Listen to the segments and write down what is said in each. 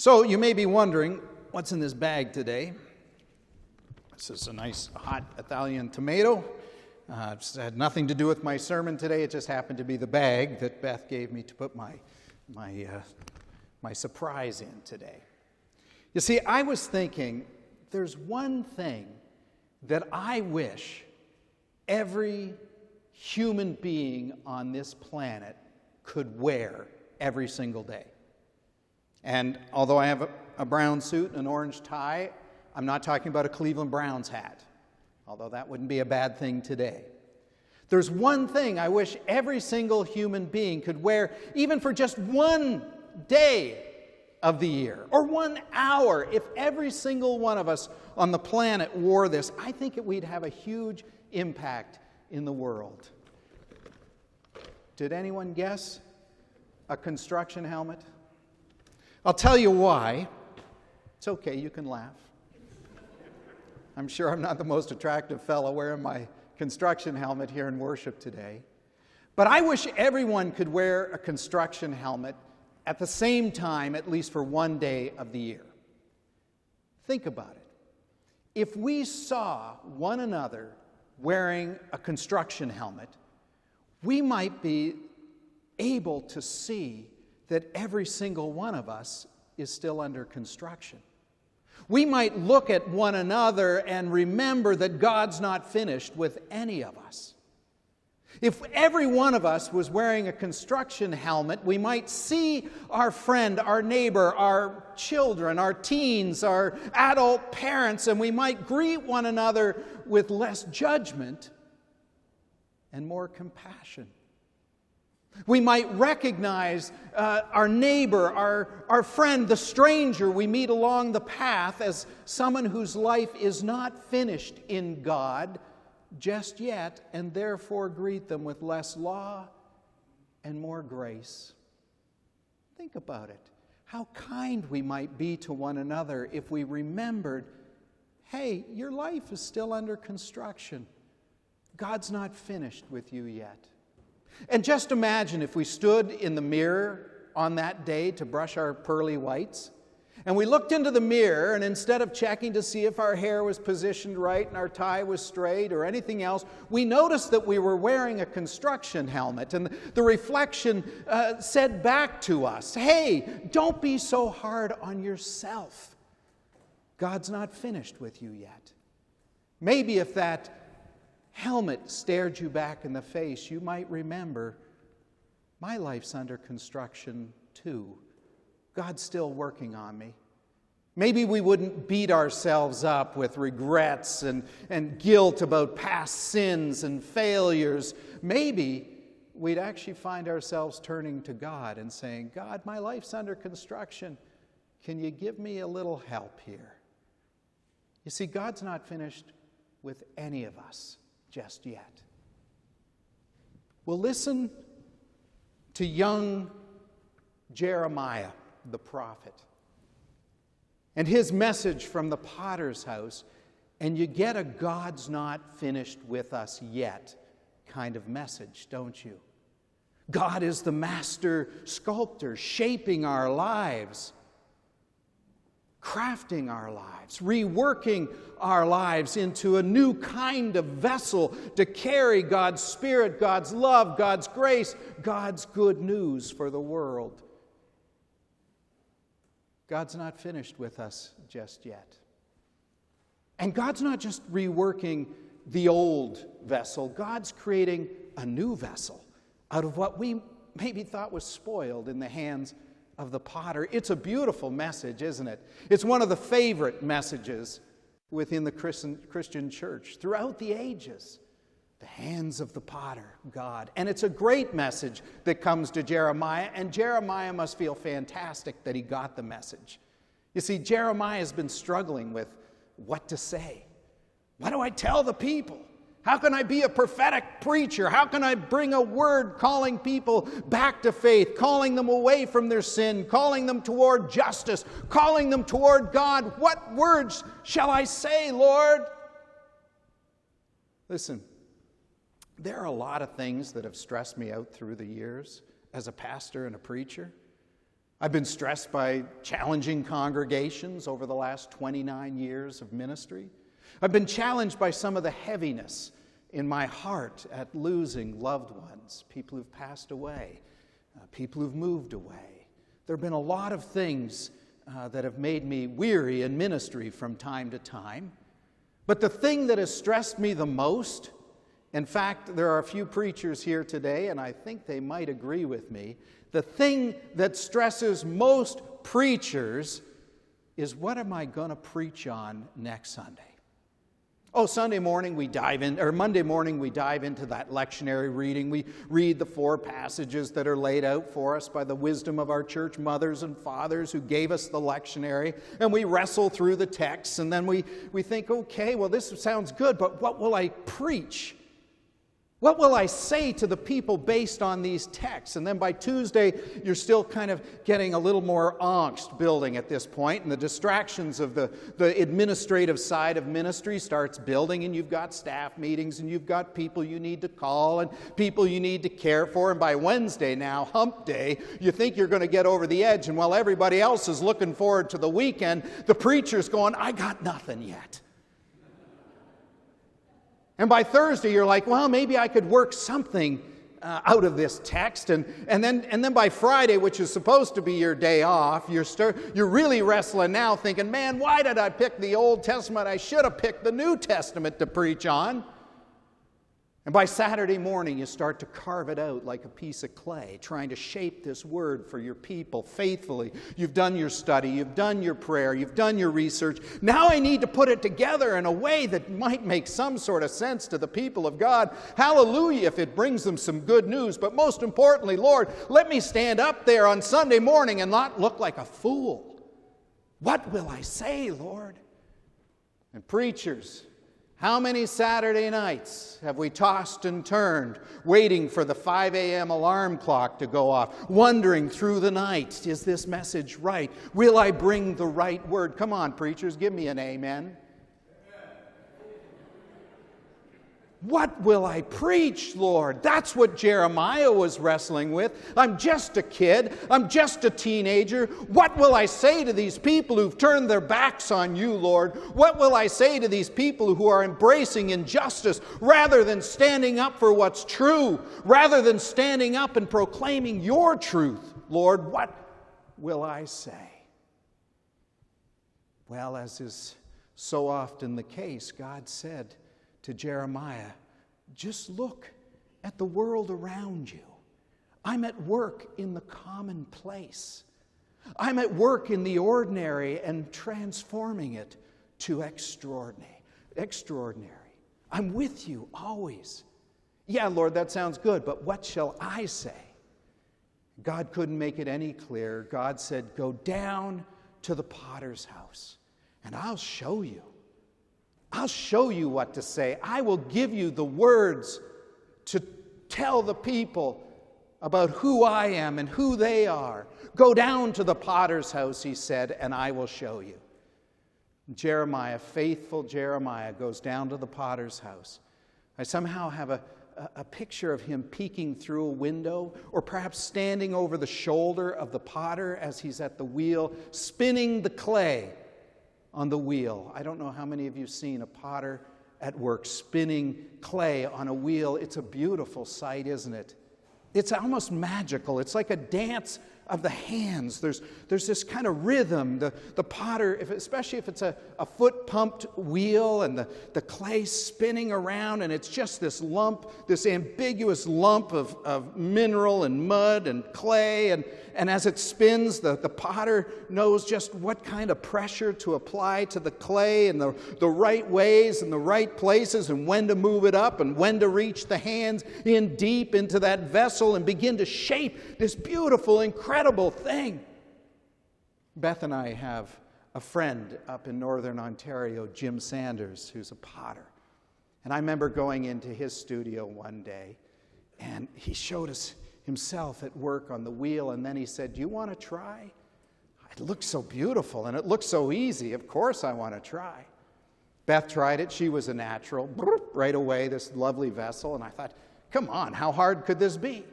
So you may be wondering, what's in this bag today? This is a nice hot Italian tomato. It had nothing to do with my sermon today. It just happened to be the bag that Beth gave me to put my surprise in today. You see, I was thinking, there's one thing that I wish every human being on this planet could wear every single day. And although I have a brown suit and an orange tie, I'm not talking about a Cleveland Browns hat, although that wouldn't be a bad thing today. There's one thing I wish every single human being could wear, even for just one day of the year, or 1 hour. If every single one of us on the planet wore this, I think we'd have a huge impact in the world. Did anyone guess? A construction helmet? I'll tell you why. It's okay, you can laugh. I'm sure I'm not the most attractive fellow wearing my construction helmet here in worship today. But I wish everyone could wear a construction helmet at the same time, at least for one day of the year. Think about it. If we saw one another wearing a construction helmet, we might be able to see that every single one of us is still under construction. We might look at one another and remember that God's not finished with any of us. If every one of us was wearing a construction helmet, we might see our friend, our neighbor, our children, our teens, our adult parents, and we might greet one another with less judgment and more compassion. We might recognize our neighbor, our friend, the stranger we meet along the path as someone whose life is not finished in God just yet, and therefore greet them with less law and more grace. Think about it. How kind we might be to one another if we remembered, hey, your life is still under construction. God's not finished with you yet. And just imagine if we stood in the mirror on that day to brush our pearly whites, and we looked into the mirror, and instead of checking to see if our hair was positioned right and our tie was straight or anything else, we noticed that we were wearing a construction helmet, and the reflection said back to us, hey, don't be so hard on yourself. God's not finished with you yet. Maybe if that helmet stared you back in the face, you might remember, my life's under construction too. God's still working on me. Maybe we wouldn't beat ourselves up with regrets and guilt about past sins and failures. Maybe we'd actually find ourselves turning to God and saying, God, my life's under construction. Can you give me a little help here? You see, God's not finished with any of us just yet. Well, listen to young Jeremiah, the prophet, and his message from the potter's house, and you get a God's not finished with us yet kind of message, don't you? God is the master sculptor, shaping our lives, crafting our lives, reworking our lives into a new kind of vessel to carry God's Spirit, God's love, God's grace, God's good news for the world. God's not finished with us just yet. And God's not just reworking the old vessel. God's creating a new vessel out of what we maybe thought was spoiled in the hands of the potter. It's a beautiful message, isn't it? It's one of the favorite messages within the Christian church throughout the ages. The hands of the potter, God. And it's a great message that comes to Jeremiah, and Jeremiah must feel fantastic that he got the message. You see, Jeremiah has been struggling with what to say. What do I tell the people? How can I be a prophetic preacher? How can I bring a word calling people back to faith, calling them away from their sin, calling them toward justice, calling them toward God? What words shall I say, Lord? Listen, there are a lot of things that have stressed me out through the years as a pastor and a preacher. I've been stressed by challenging congregations over the last 29 years of ministry. I've been challenged by some of the heaviness in my heart at losing loved ones, people who've passed away, people who've moved away. There have been a lot of things that have made me weary in ministry from time to time. But the thing that has stressed me the most, in fact, there are a few preachers here today, and I think they might agree with me, the thing that stresses most preachers is, what am I going to preach on next Sunday? Oh, Monday morning we dive into that lectionary reading. We read the 4 passages that are laid out for us by the wisdom of our church mothers and fathers who gave us the lectionary, and we wrestle through the texts, and then we think, okay, well, this sounds good, but what will I preach? What will I say to the people based on these texts? And then by Tuesday, you're still kind of getting a little more angst building at this point, and the distractions of the administrative side of ministry starts building, and you've got staff meetings, and you've got people you need to call, and people you need to care for, and by Wednesday now, hump day, you think you're going to get over the edge, and while everybody else is looking forward to the weekend, the preacher's going, I got nothing yet. And by Thursday, you're like, well, maybe I could work something out of this text. And then by Friday, which is supposed to be your day off, you're really wrestling now thinking, man, why did I pick the Old Testament? I should have picked the New Testament to preach on. And by Saturday morning, you start to carve it out like a piece of clay, trying to shape this word for your people faithfully. You've done your study, you've done your prayer, you've done your research. Now I need to put it together in a way that might make some sort of sense to the people of God. Hallelujah, if it brings them some good news. But most importantly, Lord, let me stand up there on Sunday morning and not look like a fool. What will I say, Lord? And preachers, how many Saturday nights have we tossed and turned, waiting for the 5 a.m. alarm clock to go off, wondering through the night, is this message right? Will I bring the right word? Come on, preachers, give me an amen. What will I preach, Lord? That's what Jeremiah was wrestling with. I'm just a kid. I'm just a teenager. What will I say to these people who've turned their backs on you, Lord? What will I say to these people who are embracing injustice rather than standing up for what's true, rather than standing up and proclaiming your truth? Lord, what will I say? Well, as is so often the case, God said to Jeremiah, just look at the world around you. I'm at work in the commonplace. I'm at work in the ordinary and transforming it to extraordinary. I'm with you always. Yeah, Lord, that sounds good, but what shall I say? God couldn't make it any clearer. God said, go down to the potter's house, and I'll show you. I'll show you what to say. I will give you the words to tell the people about who I am and who they are. Go down to the potter's house, he said, and I will show you. Jeremiah, faithful Jeremiah, goes down to the potter's house. I somehow have a picture of him peeking through a window, or perhaps standing over the shoulder of the potter as he's at the wheel, spinning the clay on the wheel. I don't know how many of you have seen a potter at work spinning clay on a wheel. It's a beautiful sight, isn't it? It's almost magical. It's like a dance of the hands. There's this kind of rhythm. The potter, especially if it's a foot-pumped wheel and the clay spinning around, and it's just this lump, this ambiguous lump of mineral and mud and clay, and as it spins, the potter knows just what kind of pressure to apply to the clay and the right ways and the right places, and when to move it up and when to reach the hands in deep into that vessel and begin to shape this beautiful, incredible thing. Beth and I have a friend up in northern Ontario, Jim Sanders, who's a potter. And I remember going into his studio one day, and he showed us himself at work on the wheel, and then he said, do you want to try? It looks so beautiful, and it looks so easy. Of course I want to try. Beth tried it. She was a natural. Right away, this lovely vessel, and I thought, come on, how hard could this be?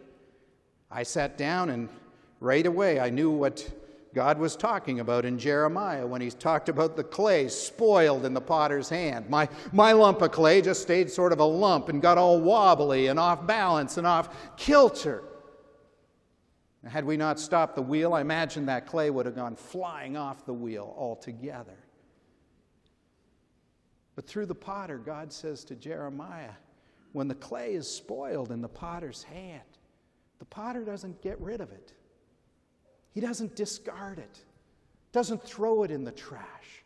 I sat down and right away I knew what God was talking about in Jeremiah when he talked about the clay spoiled in the potter's hand. My lump of clay just stayed sort of a lump and got all wobbly and off balance and off kilter. Had we not stopped the wheel, I imagine that clay would have gone flying off the wheel altogether. But through the potter, God says to Jeremiah, when the clay is spoiled in the potter's hand, the potter doesn't get rid of it. He doesn't discard it, doesn't throw it in the trash,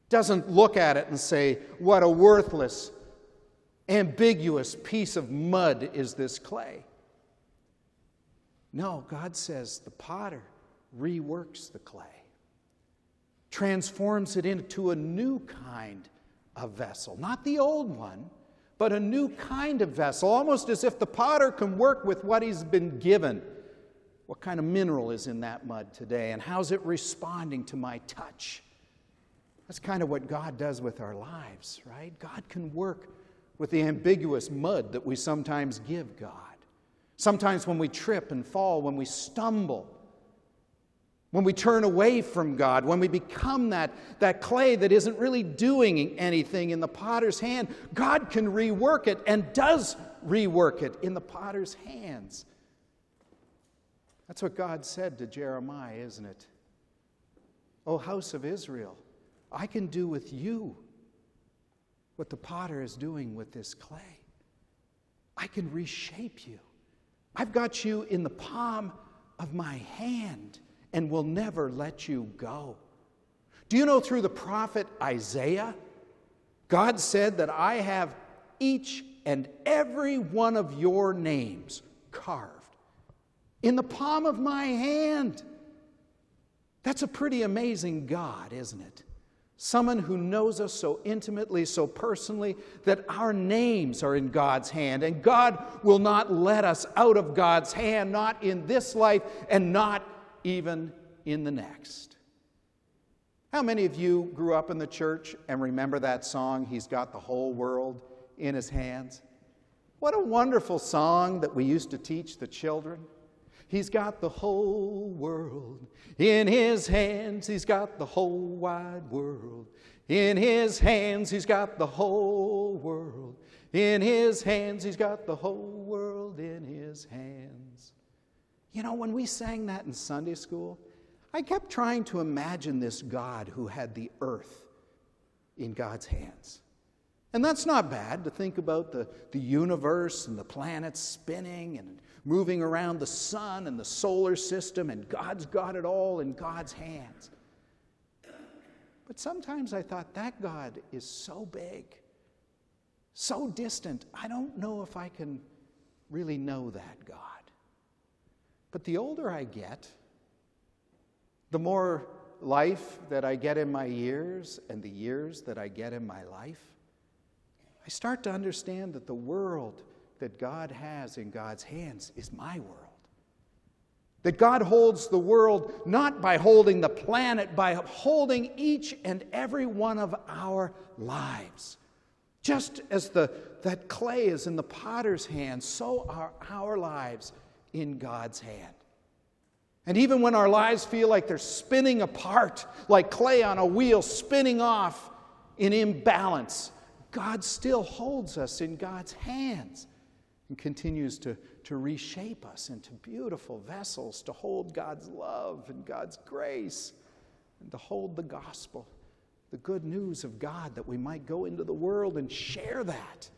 doesn't look at it and say, what a worthless, ambiguous piece of mud is this clay. No, God says the potter reworks the clay, transforms it into a new kind of vessel. Not the old one, but a new kind of vessel, almost as if the potter can work with what he's been given. What kind of mineral is in that mud today, and how's it responding to my touch? That's kind of what God does with our lives, right? God can work with the ambiguous mud that we sometimes give God. Sometimes when we trip and fall, when we stumble, when we turn away from God, when we become that clay that isn't really doing anything in the potter's hand, God can rework it and does rework it in the potter's hands. That's what God said to Jeremiah, isn't it? O house of Israel, I can do with you what the potter is doing with this clay. I can reshape you. I've got you in the palm of my hand and will never let you go. Do you know through the prophet Isaiah, God said that I have each and every one of your names carved in the palm of my hand. That's a pretty amazing God, isn't it? Someone who knows us so intimately, so personally, that our names are in God's hand. And God will not let us out of God's hand, not in this life and not even in the next. How many of you grew up in the church and remember that song, He's Got the Whole World in His Hands? What a wonderful song that we used to teach the children. He's got the whole world in His hands. He's got the whole wide world in His hands. He's got the whole world in His hands. He's got the whole world in His hands. You know, when we sang that in Sunday school, I kept trying to imagine this God who had the earth in God's hands. And that's not bad to think about the universe and the planets spinning and moving around the sun and the solar system, and God's got it all in God's hands. But sometimes I thought, that God is so big, so distant, I don't know if I can really know that God. But the older I get, the more life that I get in my years and the years that I get in my life, I start to understand that the world that God has in God's hands is my world. That God holds the world not by holding the planet, by holding each and every one of our lives. Just as that clay is in the potter's hand, so are our lives in God's hand. And even when our lives feel like they're spinning apart, like clay on a wheel spinning off in imbalance, God still holds us in God's hands and continues to reshape us into beautiful vessels to hold God's love and God's grace and to hold the gospel, the good news of God, that we might go into the world and share that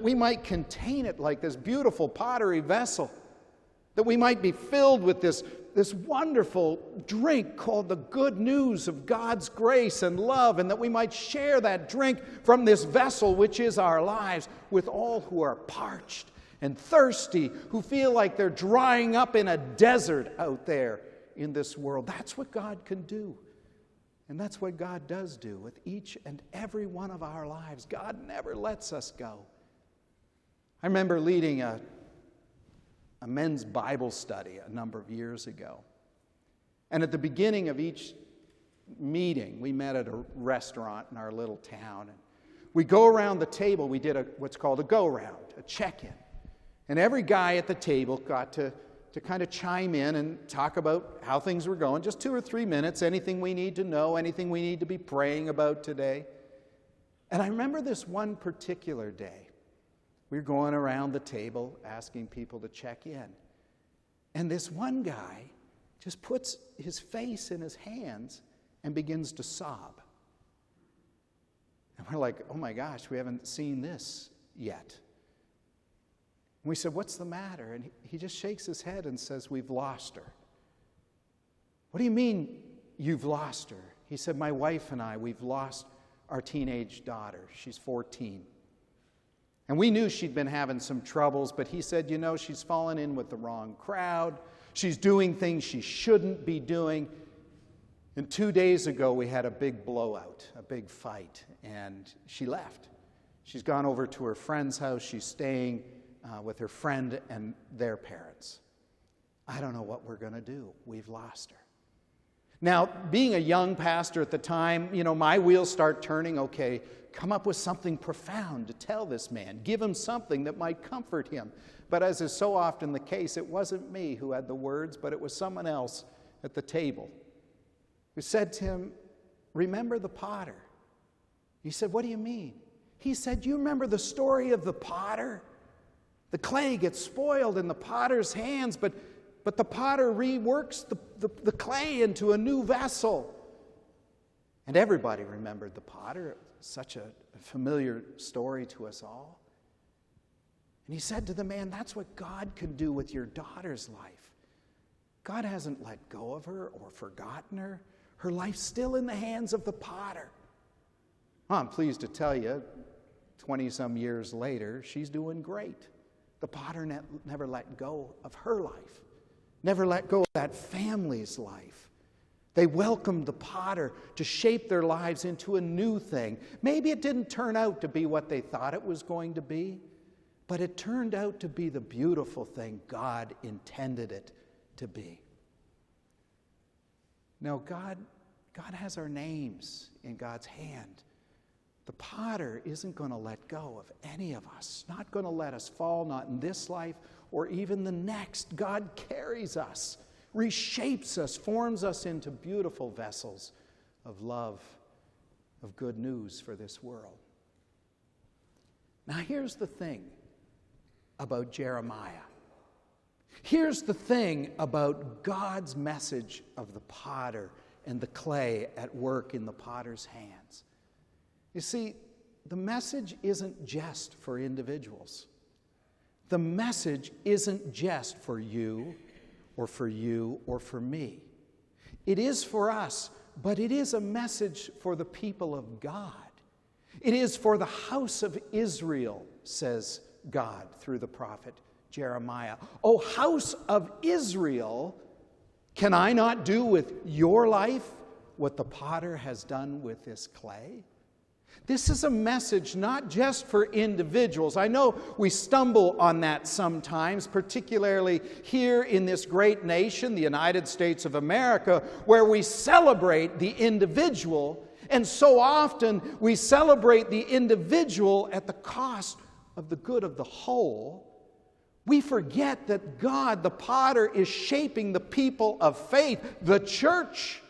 we might contain it like this beautiful pottery vessel, that we might be filled with this wonderful drink called the good news of God's grace and love, and that we might share that drink from this vessel, which is our lives, with all who are parched and thirsty, who feel like they're drying up in a desert out there in this world. That's what God can do. And that's what God does do with each and every one of our lives. God never lets us go. I remember leading a men's Bible study a number of years ago. And at the beginning of each meeting, we met at a restaurant in our little town. And we go around the table. We did what's called a go-round, a check-in. And every guy at the table got to to kind of chime in and talk about how things were going. Just 2 or 3 minutes, anything we need to know, anything we need to be praying about today. And I remember this one particular day. We were going around the table asking people to check in. And this one guy just puts his face in his hands and begins to sob. And we're like, oh my gosh, we haven't seen this yet. And we said, what's the matter? And he just shakes his head and says, we've lost her. What do you mean you've lost her? He said, my wife and I, we've lost our teenage daughter. She's 14. And we knew she'd been having some troubles, but he said, you know, she's fallen in with the wrong crowd. She's doing things she shouldn't be doing. And 2 days ago, we had a big blowout, a big fight, and she left. She's gone over to her friend's house. She's staying with her friend and their parents. I don't know what we're going to do. We've lost her. Now, being a young pastor at the time, you know, my wheels start turning. Okay, come up with something profound to tell this man. Give him something that might comfort him. But as is so often the case, it wasn't me who had the words, but it was someone else at the table who said to him, remember the potter? He said, what do you mean? He said, you remember the story of the potter? The clay gets spoiled in the potter's hands, but the potter reworks the clay into a new vessel. And everybody remembered the potter. Such a familiar story to us all. And he said to the man, that's what God can do with your daughter's life. God hasn't let go of her or forgotten her. Her life's still in the hands of the potter. Well, I'm pleased to tell you, 20-some years later, she's doing great. The potter never let go of her life, never let go of that family's life. They welcomed the potter to shape their lives into a new thing. Maybe it didn't turn out to be what they thought it was going to be, but it turned out to be the beautiful thing God intended it to be. Now, God has our names in God's hand. The potter isn't going to let go of any of us, not going to let us fall, not in this life or even the next. God carries us, reshapes us, forms us into beautiful vessels of love, of good news for this world. Now, here's the thing about Jeremiah. Here's the thing about God's message of the potter and the clay at work in the potter's hands. You see, the message isn't just for individuals. The message isn't just for you or for you or for me. It is for us, but it is a message for the people of God. It is for the house of Israel, says God through the prophet Jeremiah. O house of Israel, can I not do with your life what the potter has done with this clay? This is a message not just for individuals. I know we stumble on that sometimes, particularly here in this great nation, the United States of America, where we celebrate the individual, and so often we celebrate the individual at the cost of the good of the whole. We forget that God, the potter, is shaping the people of faith, the church.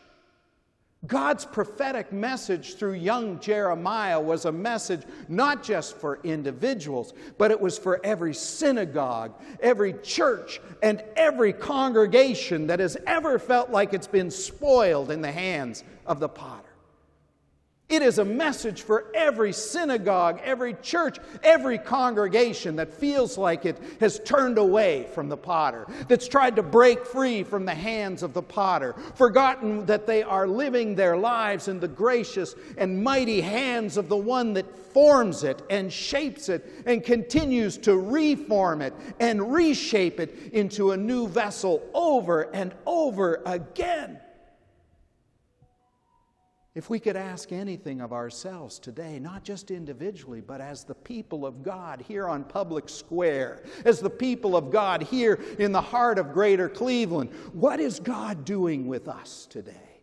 God's prophetic message through young Jeremiah was a message not just for individuals, but it was for every synagogue, every church, and every congregation that has ever felt like it's been spoiled in the hands of the potter. It is a message for every synagogue, every church, every congregation that feels like it has turned away from the potter, that's tried to break free from the hands of the potter, forgotten that they are living their lives in the gracious and mighty hands of the one that forms it and shapes it and continues to reform it and reshape it into a new vessel over and over again. If we could ask anything of ourselves today, not just individually, but as the people of God here on Public Square, as the people of God here in the heart of Greater Cleveland, what is God doing with us today?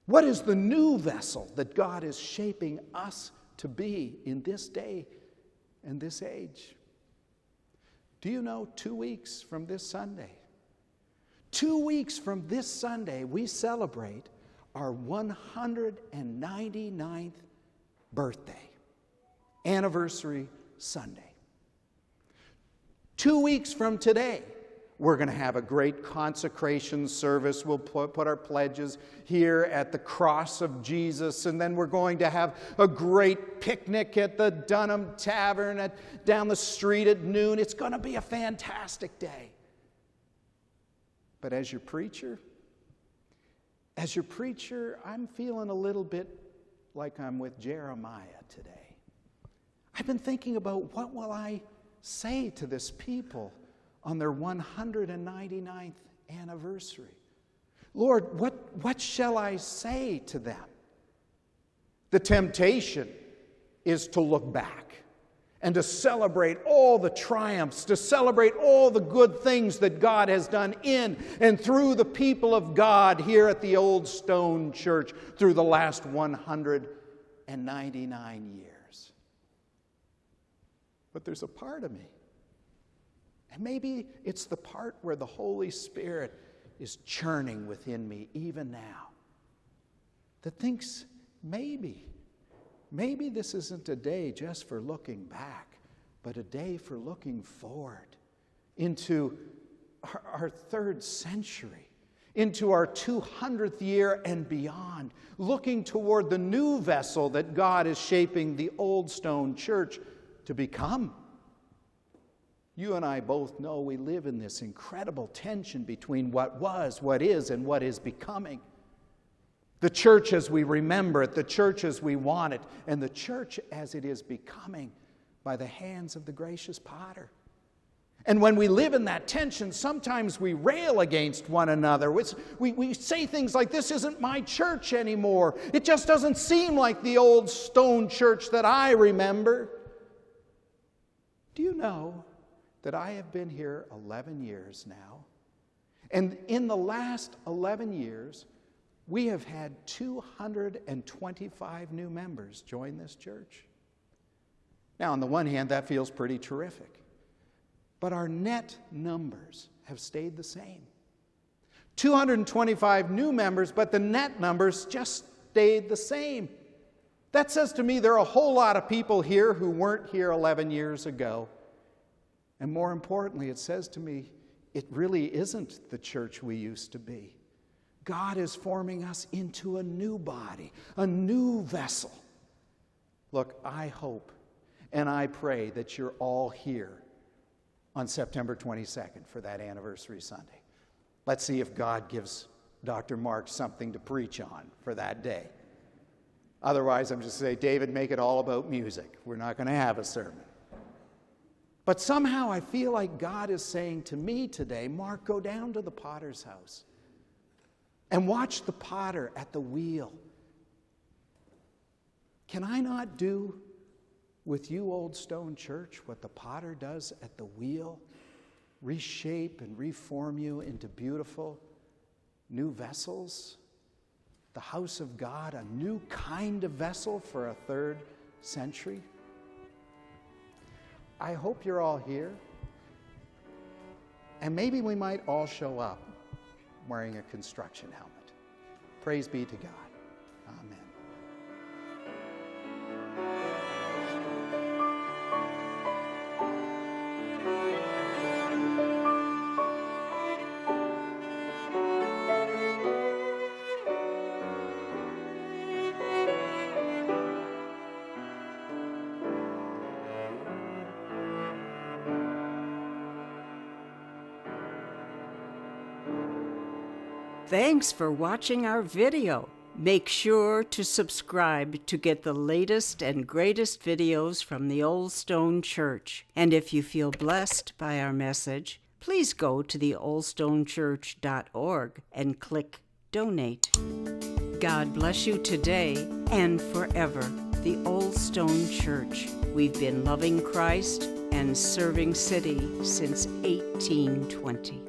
What is the new vessel that God is shaping us to be in this day and this age? Do you know 2 weeks from this Sunday? 2 weeks from this Sunday, we celebrate our 199th birthday, anniversary Sunday. 2 weeks from today, we're going to have a great consecration service. We'll put our pledges here at the cross of Jesus, and then we're going to have a great picnic at the Dunham Tavern down the street at noon. It's going to be a fantastic day. But as your preacher, I'm feeling a little bit like I'm with Jeremiah today. I've been thinking about, what will I say to this people on their 199th anniversary? Lord, what shall I say to them? The temptation is to look back and to celebrate all the triumphs, to celebrate all the good things that God has done in and through the people of God here at the Old Stone Church through the last 199 years. But there's a part of me, and maybe it's the part where the Holy Spirit is churning within me even now, that thinks maybe this isn't a day just for looking back, but a day for looking forward into our 3rd century, into our 200th year and beyond, looking toward the new vessel that God is shaping the Old Stone Church to become. You and I both know we live in this incredible tension between what was, what is, and what is becoming. The church as we remember it, the church as we want it, and the church as it is becoming by the hands of the gracious potter. And when we live in that tension, sometimes we rail against one another. We say things like, this isn't my church anymore. It just doesn't seem like the Old Stone Church that I remember. Do you know that I have been here 11 years now? And in the last 11 years, we have had 225 new members join this church. Now, on the one hand, that feels pretty terrific. But our net numbers have stayed the same. 225 new members, but the net numbers just stayed the same. That says to me there are a whole lot of people here who weren't here 11 years ago. And more importantly, it says to me, it really isn't the church we used to be. God is forming us into a new body, a new vessel. Look, I hope and I pray that you're all here on September 22nd for that anniversary Sunday. Let's see if God gives Dr. Mark something to preach on for that day. Otherwise, I'm just going to say, David, make it all about music. We're not going to have a sermon. But somehow I feel like God is saying to me today, Mark, go down to the potter's house and watch the potter at the wheel. Can I not do with you, Old Stone Church, what the potter does at the wheel? Reshape and reform you into beautiful new vessels? The house of God, a new kind of vessel for a 3rd century? I hope you're all here. And maybe we might all show up wearing a construction helmet. Praise be to God. Amen. Thanks for watching our video. Make sure to subscribe to get the latest and greatest videos from the Old Stone Church. And if you feel blessed by our message, please go to theoldstonechurch.org and click Donate. God bless you today and forever. The Old Stone Church. We've been loving Christ and serving City since 1820.